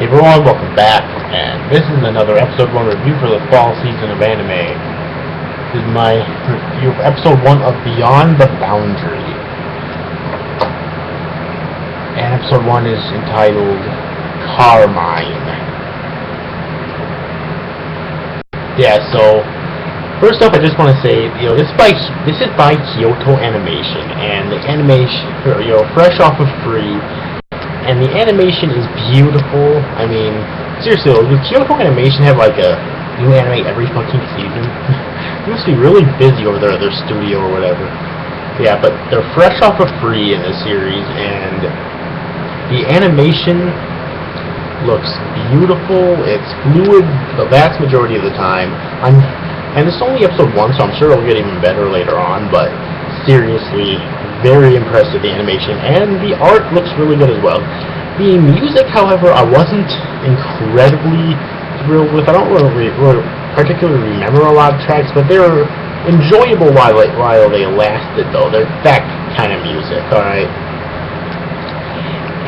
Hey everyone, welcome back, and this is another episode 1 review for the fall season of anime. This is my review of episode 1 of Beyond the Boundary. And episode 1 is entitled Carmine. Yeah, so first off, I just want to say, this is by Kyoto Animation, and the animation, fresh off of Free. And the animation is beautiful. I mean, seriously, does Kyoto Animation have like a new anime every fucking season? They must be really busy over there at their studio or whatever. Yeah, but they're fresh off of Free in this series, and the animation looks beautiful. It's fluid the vast majority of the time. And it's only episode 1, so I'm sure it'll get even better later on, but seriously, very impressed with the animation, and the art looks really good as well. The music, however, I wasn't incredibly thrilled with. I don't really particularly remember a lot of tracks, but they're enjoyable while they lasted, though. They're that kind of music, alright?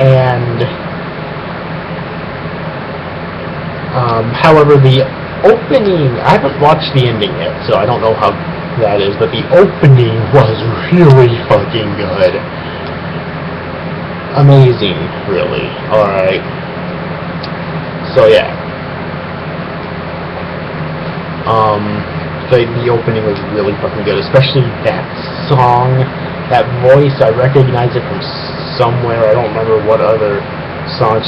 And however, the opening, I haven't watched the ending yet, so I don't know how that is, but the opening was really fucking good. Amazing, really. Alright. So yeah. The opening was really fucking good, especially that song, that voice. I recognize it from somewhere. I don't remember what other song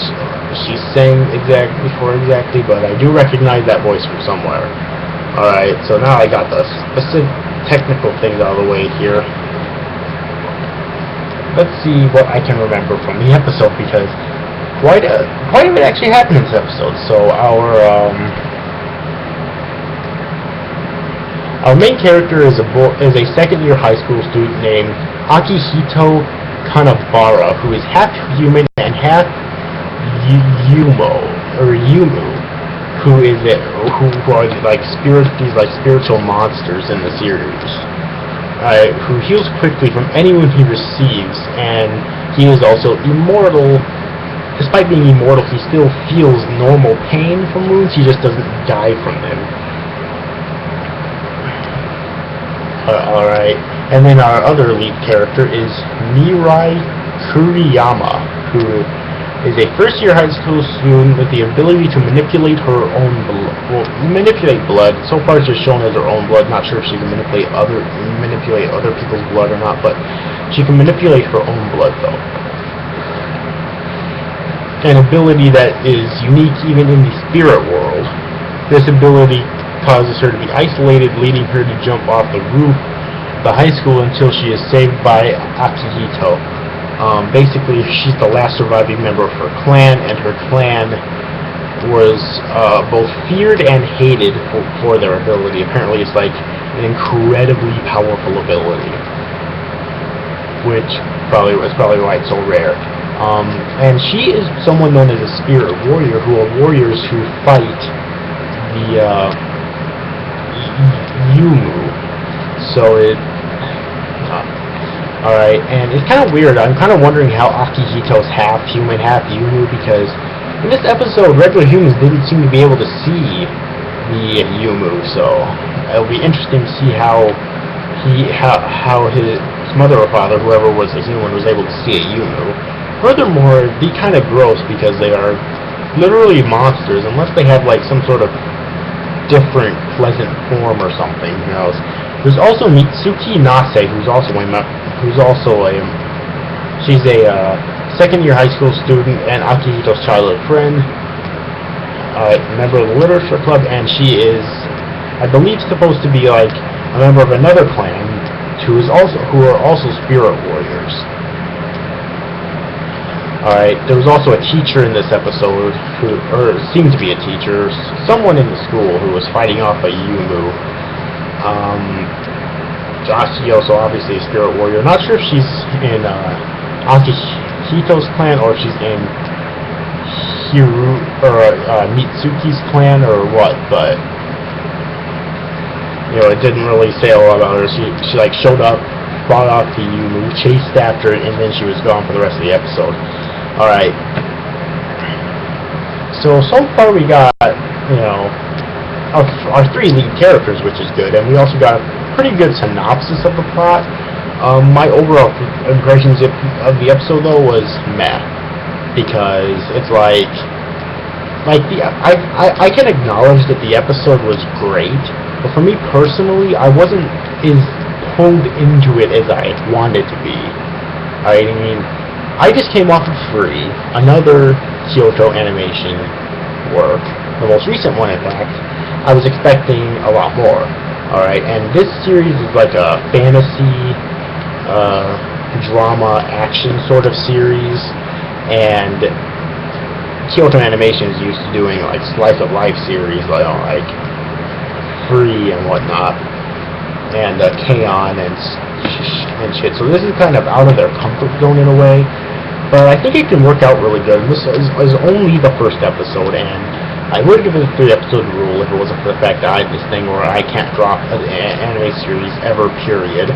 she sang exactly, but I do recognize that voice from somewhere. Alright, so now I got the specific technical things out of the way here. Let's see what I can remember from the episode, because quite a bit actually happened in this episode. So our main character is a second-year high school student named Akihito Kanabara, who is half human and half Yumu, who are these spiritual monsters in the series. Who heals quickly from anyone he receives, and he is also immortal. Despite being immortal, he still feels normal pain from wounds. He just doesn't die from them. Alright, and then our other lead character is Mirai Kuriyama, who is a first-year high school student with the ability to manipulate her own blood. Well, manipulate blood. So far, it's just shown as her own blood. Not sure if she can manipulate other people's blood or not, but she can manipulate her own blood, though. An ability that is unique even in the spirit world. This ability causes her to be isolated, leading her to jump off the roof of the high school until she is saved by Akihito. Basically, she's the last surviving member of her clan, and her clan was both feared and hated for their ability. Apparently, it's like an incredibly powerful ability, which is probably why it's so rare. And she is someone known as a spirit warrior, who are warriors who fight the Yumu. So alright, and it's kind of weird. I'm kind of wondering how Akihito's half human, half Yumu, because in this episode, regular humans didn't seem to be able to see the Yumu, so it'll be interesting to see how his mother or father, whoever was a human, was able to see a Yumu. Furthermore, it'd be kind of gross because they are literally monsters, unless they have like some sort of different pleasant form or something, who knows. There's also Mitsuki Nase, she's a second-year high school student and Akihito's childhood friend, a member of the literature club, and she is, I believe, supposed to be like a member of another clan who are also spirit warriors. Alright, there was also a teacher in this episode, or seemed to be a teacher, someone in the school who was fighting off a Yumu. She also obviously a spirit warrior. Not sure if she's in Akihito's clan or if she's in Mitsuki's clan or what, but it didn't really say a lot about her. She like showed up, fought off the Yumu, chased after it, and then she was gone for the rest of the episode. Alright. so far we got, you know, our three lead characters, which is good, and we also got a pretty good synopsis of the plot. My overall impressions of the episode, though, was meh, because it's like I can acknowledge that the episode was great, but for me personally, I wasn't as pulled into it as I wanted to be. I mean, I just came off of Free, another Kyoto Animation work, the most recent one, in fact. I was expecting a lot more. Alright, and this series is like a fantasy, drama, action sort of series, and Kyoto Animation is used to doing like slice of life series, like Free and whatnot, and K-On! and shit. So this is kind of out of their comfort zone in a way, but I think it can work out really good. This is only the first episode, and I would give it a 3-episode rule if it wasn't for the fact that I have this thing where I can't drop an anime series ever, period.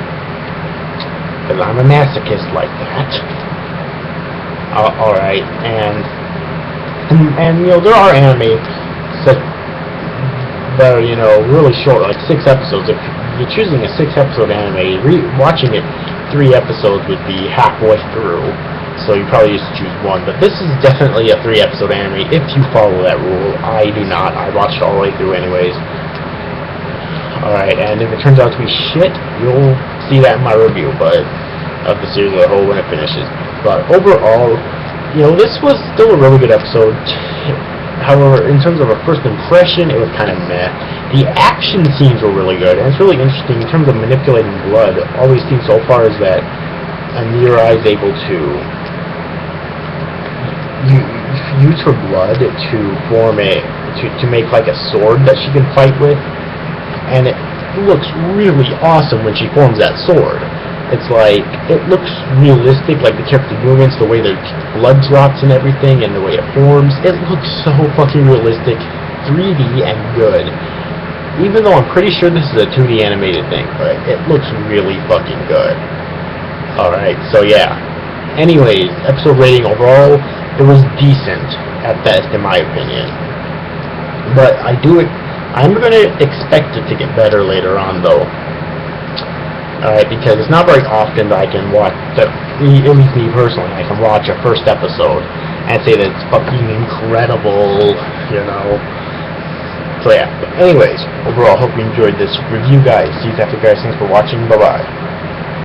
Because I'm a masochist like that. Alright, and you know, there are anime that are, you know, really short, like 6 episodes. If you're choosing a 6-episode anime, watching it 3 episodes would be halfway through. So you probably just choose one, but this is definitely a 3-episode anime if you follow that rule. I do not. I watched it all the way through anyways. Alright, and if it turns out to be shit, you'll see that in my review, but of the series as a whole when it finishes. But overall, you know, this was still a really good episode. However, in terms of a first impression, it was kind of meh. The action scenes were really good, and it's really interesting in terms of manipulating blood. All we've seen so far is that Amira is able to use her blood to form to make like a sword that she can fight with, and it looks really awesome when she forms that sword. It's like, it looks realistic, like the character movements, the way their blood drops and everything, and the way it forms. It looks so fucking realistic, 3D and good. Even though I'm pretty sure this is a 2D animated thing, but it looks really fucking good. Alright, so yeah. Anyways, episode rating overall, it was decent at best in my opinion. But I'm gonna expect it to get better later on though. Alright, because it's not very often that I can watch, at least me personally, I can watch a first episode and say that it's fucking incredible, you know. So yeah, but anyways, overall, hope you enjoyed this review, guys. See you after, guys. Thanks for watching. Bye-bye.